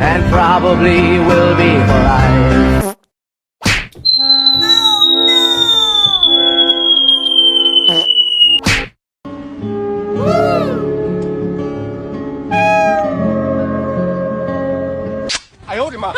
and probably will be for life. I owed him up.